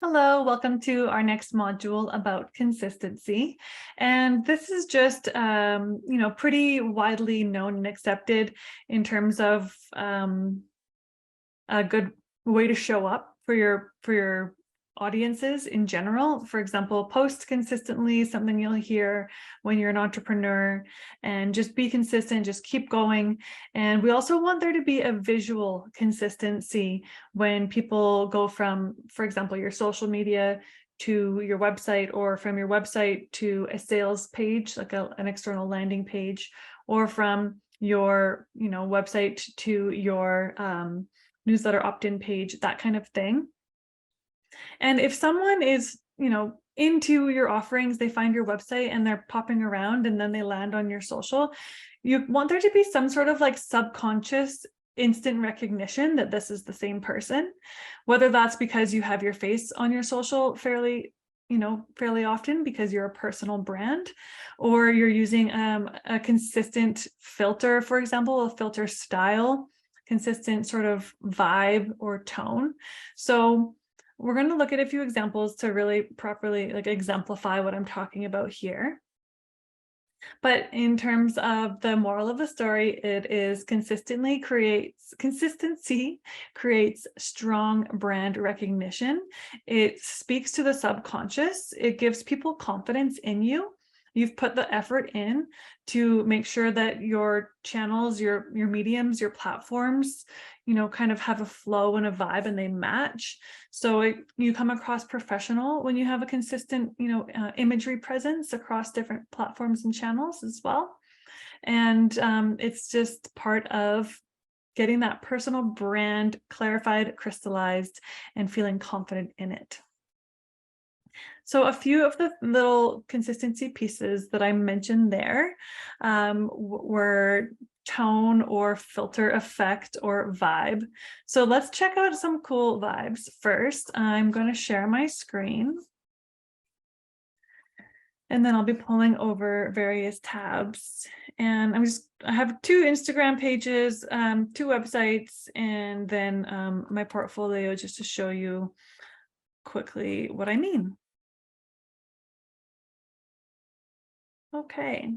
Hello, welcome to our next module about consistency. And this is just, pretty widely known and accepted in terms of a good way to show up for your audiences in general. For example, post consistently, something you'll hear when you're an entrepreneur, and just be consistent, just keep going. And we also want there to be a visual consistency when people go from, for example, your social media to your website, or from your website to a sales page, like an external landing page, or from your website to your newsletter opt-in page, that kind of thing. And if someone is, into your offerings, they find your website and they're popping around and then they land on your social, you want there to be some sort of like subconscious instant recognition that this is the same person, whether that's because you have your face on your social fairly often because you're a personal brand, or you're using a consistent filter, for example, a filter style, consistent sort of vibe or tone. So we're going to look at a few examples to really properly exemplify what I'm talking about here. But in terms of the moral of the story, it is consistency creates strong brand recognition. It speaks to the subconscious. It gives people confidence in you. You've put the effort in to make sure that your channels, your mediums, your platforms, kind of have a flow and a vibe and they match. So you come across professional when you have a consistent, imagery presence across different platforms and channels as well. And it's just part of getting that personal brand clarified, crystallized, and feeling confident in it. So a few of the little consistency pieces that I mentioned there were tone or filter effect or vibe. So let's check out some cool vibes. First, I'm going to share my screen. And then I'll be pulling over various tabs. And I have 2 Instagram pages, 2 websites, and then my portfolio, just to show you quickly what I mean. Okay.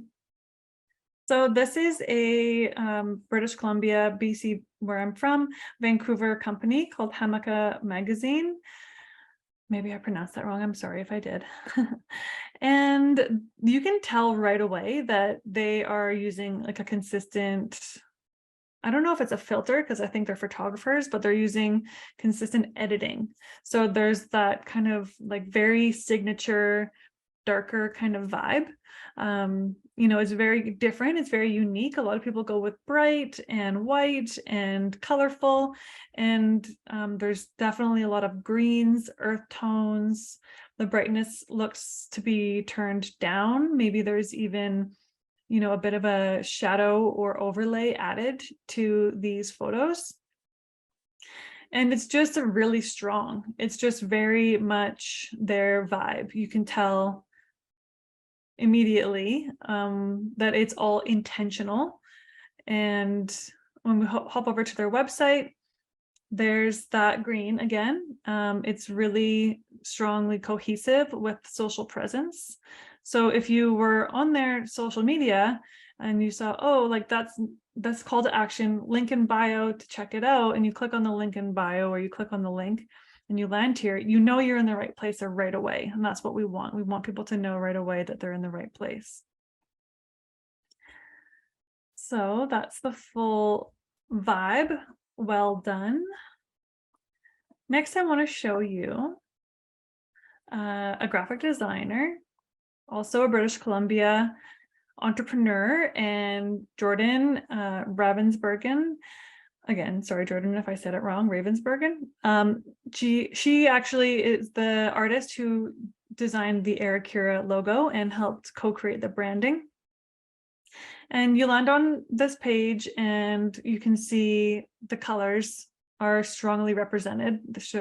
So this is a British Columbia, BC, where I'm from, Vancouver company called Hamaka Magazine. Maybe I pronounced that wrong. I'm sorry if I did. And you can tell right away that they are using like a consistent, I don't know if it's a filter because I think they're photographers, but they're using consistent editing. So there's that kind of like very signature, darker kind of vibe. It's very different. It's very unique. A lot of people go with bright and white and colorful. And there's definitely a lot of greens, earth tones. The brightness looks to be turned down. Maybe there's even, a bit of a shadow or overlay added to these photos. And it's just really strong. It's just very much their vibe. You can tell immediately that it's all intentional. And when we hop over to their website, there's that green again. It's really strongly cohesive with social presence. So if you were on their social media and you saw, oh, like that's call to action, link in bio to check it out, and you click on the link in bio, or you click on the link and you land here, you're in the right place right away. And that's what we want. We want people to know right away that they're in the right place. So that's the full vibe. Well done. Next, I want to show you a graphic designer, also a British Columbia entrepreneur, and Jordan Ravensbergen. Again, sorry, Jordan, if I said it wrong, Ravensbergen. She actually is the artist who designed the Aeracura logo and helped co-create the branding. And you land on this page and you can see the colors are strongly represented.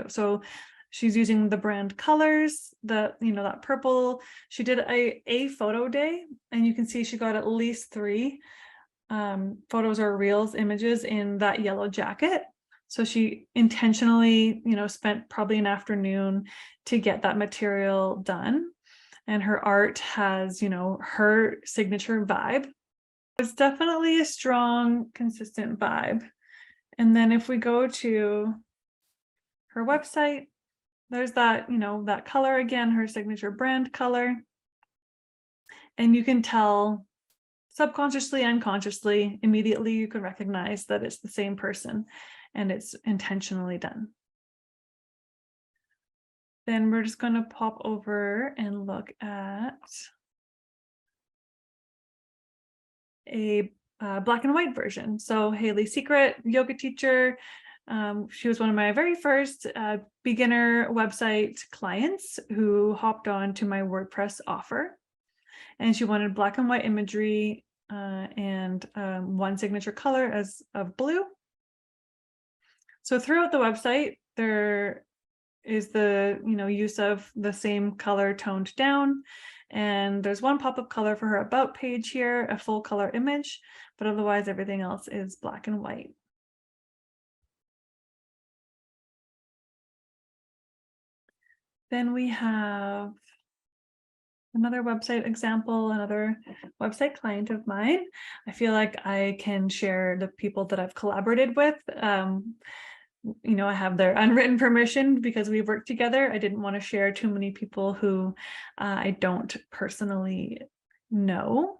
So she's using the brand colors, that purple. She did a photo day, and you can see she got at least 3 photos or reels, images in that yellow jacket. So she intentionally, spent probably an afternoon to get that material done. And her art has, her signature vibe. It's definitely a strong, consistent vibe. And then if we go to her website, there's that, that color again, her signature brand color. And you can tell subconsciously, unconsciously, immediately you can recognize that it's the same person and it's intentionally done. Then we're just going to pop over and look at a black and white version. So Haley Secret, yoga teacher. She was one of my very first beginner website clients who hopped on to my WordPress offer. And she wanted black and white imagery and one signature color of blue. So throughout the website, there is the use of the same color toned down. And there's one pop-up color for her about page here, a full color image, but otherwise everything else is black and white. Then we have another website example, another website client of mine. I feel like I can share the people that I've collaborated with. I have their unwritten permission because we've worked together. I didn't want to share too many people who I don't personally know,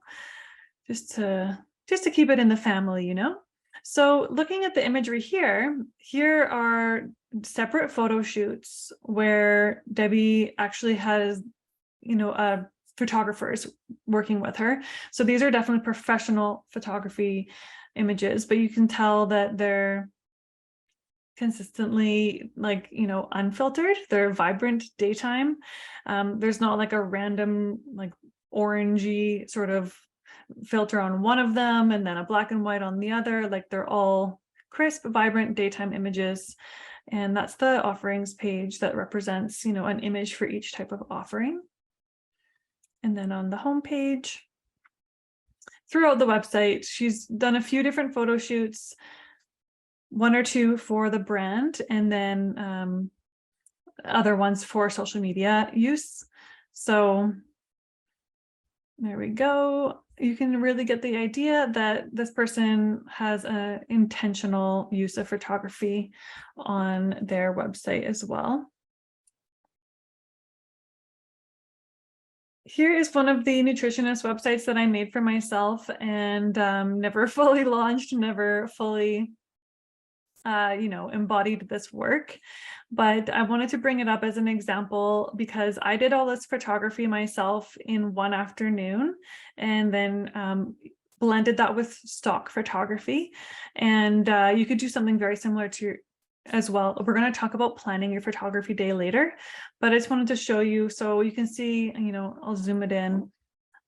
just to keep it in the family, So looking at the imagery here are separate photo shoots where Debbie actually has, photographers working with her. So these are definitely professional photography images, but you can tell that they're consistently unfiltered. They're vibrant daytime. There's not like a random orangey sort of filter on one of them and then a black and white on the other. Like they're all crisp, vibrant daytime images. And that's the offerings page that represents, an image for each type of offering. And then on the home page, throughout the website, she's done a few different photo shoots, one or two for the brand, and then other ones for social media use. So there we go. You can really get the idea that this person has an intentional use of photography on their website as well. Here is one of the nutritionist websites that I made for myself and never fully launched, never fully embodied this work, but I wanted to bring it up as an example because I did all this photography myself in one afternoon and then blended that with stock photography. And you could do something very similar to as well. We're going to talk about planning your photography day later, but I just wanted to show you so you can see, I'll zoom it in.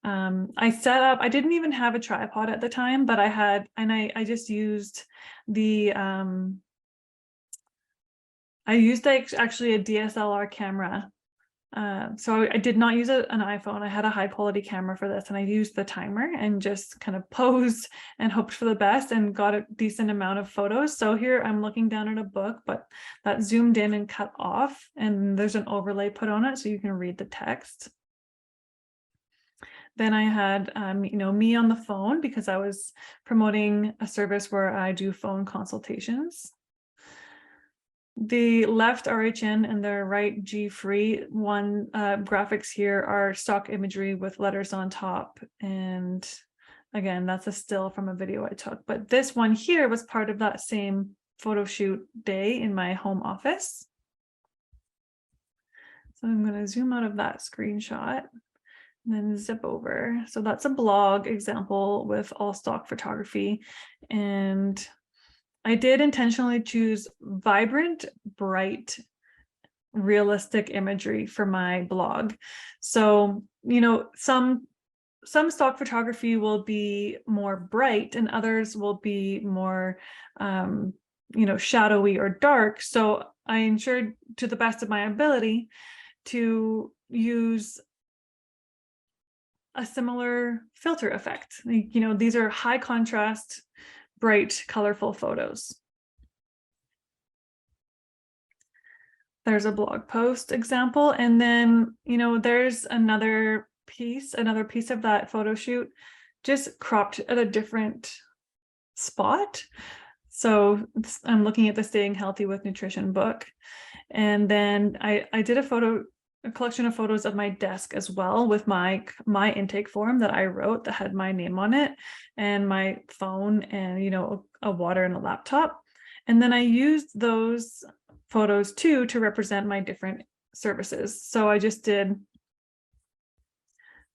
I didn't even have a tripod at the time, but I just used actually a DSLR camera. So I did not use an iPhone. I had a high quality camera for this and I used the timer and just kind of posed and hoped for the best and got a decent amount of photos. So here I'm looking down at a book, but that zoomed in and cut off and there's an overlay put on it so you can read the text. Then I had, me on the phone because I was promoting a service where I do phone consultations. The left RHN and the right G-free one graphics here are stock imagery with letters on top. And again, that's a still from a video I took. But this one here was part of that same photo shoot day in my home office. So I'm going to zoom out of that screenshot. And then zip over. So that's a blog example with all stock photography. And I did intentionally choose vibrant, bright, realistic imagery for my blog. So, some stock photography will be more bright and others will be more, shadowy or dark. So I ensured to the best of my ability to use a similar filter effect. These are high contrast, bright, colorful photos. There's a blog post example. And then, there's another piece of that photo shoot just cropped at a different spot. So I'm looking at the Staying Healthy with Nutrition book. And then I did a collection of photos of my desk as well, with my intake form that I wrote that had my name on it, and my phone, and a water and a laptop. And then I used those photos too to represent my different services. So I just did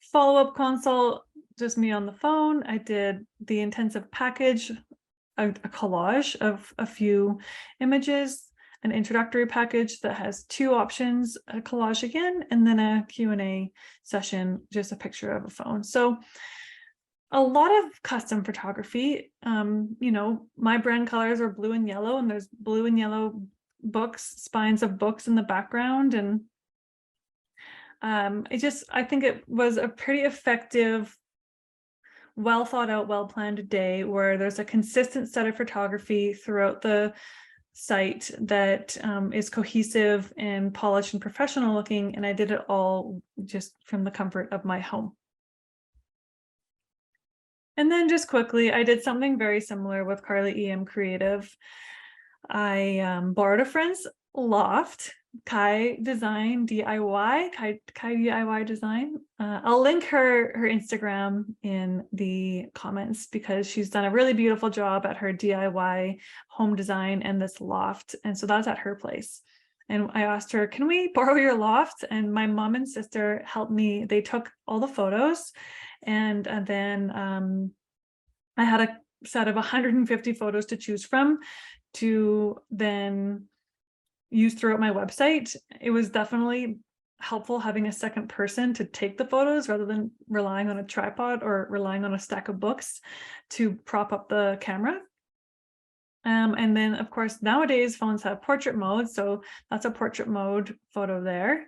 follow-up consult, just me on the phone. I did the intensive package, a collage of a few images, an introductory package that has 2 options, a collage again, and then a Q&A session, just a picture of a phone. So a lot of custom photography. My brand colors are blue and yellow, and there's blue and yellow books, spines of books in the background. And I think it was a pretty effective, well thought out, well planned day where there's a consistent set of photography throughout the site that is cohesive and polished and professional looking. And I did it all just from the comfort of my home. And then just quickly, I did something very similar with Carly EM Creative. I borrowed a friend's loft, Kai DIY Design. I'll link her Instagram in the comments, because she's done a really beautiful job at her DIY home design and this loft. And so that's at her place. And I asked her, can we borrow your loft? And my mom and sister helped me. They took all the photos, and then I had a set of 150 photos to choose from to then use throughout my website. It was definitely helpful having a second person to take the photos rather than relying on a tripod or relying on a stack of books to prop up the camera. And then, of course, nowadays phones have portrait mode, so that's a portrait mode photo there.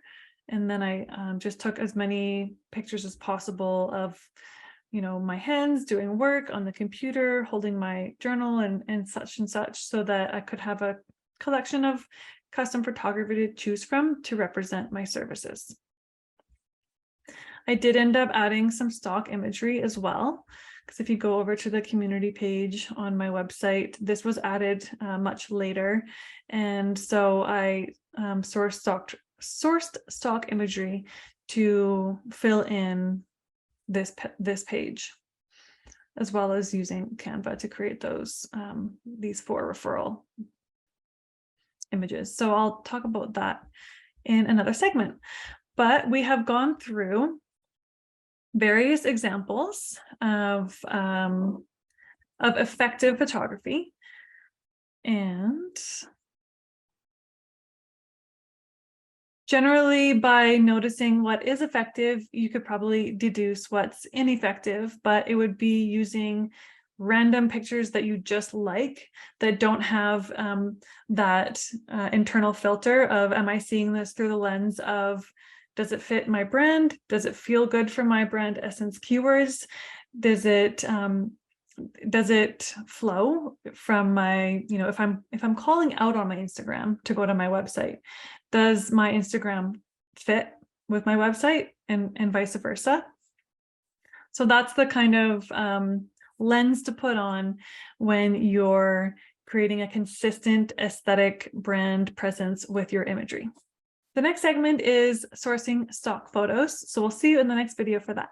And then I just took as many pictures as possible of my hands doing work on the computer, holding my journal and such, so that I could have a collection of custom photography to choose from to represent my services. I did end up adding some stock imagery as well, because if you go over to the community page on my website, this was added much later. And so I sourced stock imagery to fill in this page, as well as using Canva to create these 4 referral images. So I'll talk about that in another segment. But we have gone through various examples of effective photography, and generally, by noticing what is effective, you could probably deduce what's ineffective, but it would be using random pictures that you just like, that don't have that internal filter of, am I seeing this through the lens of, does it fit my brand? Does it feel good for my brand essence keywords? Does it flow from my, if I'm calling out on my Instagram to go to my website, does my Instagram fit with my website, and vice versa? So that's the kind of lens to put on when you're creating a consistent aesthetic brand presence with your imagery. The next segment is sourcing stock photos. So we'll see you in the next video for that.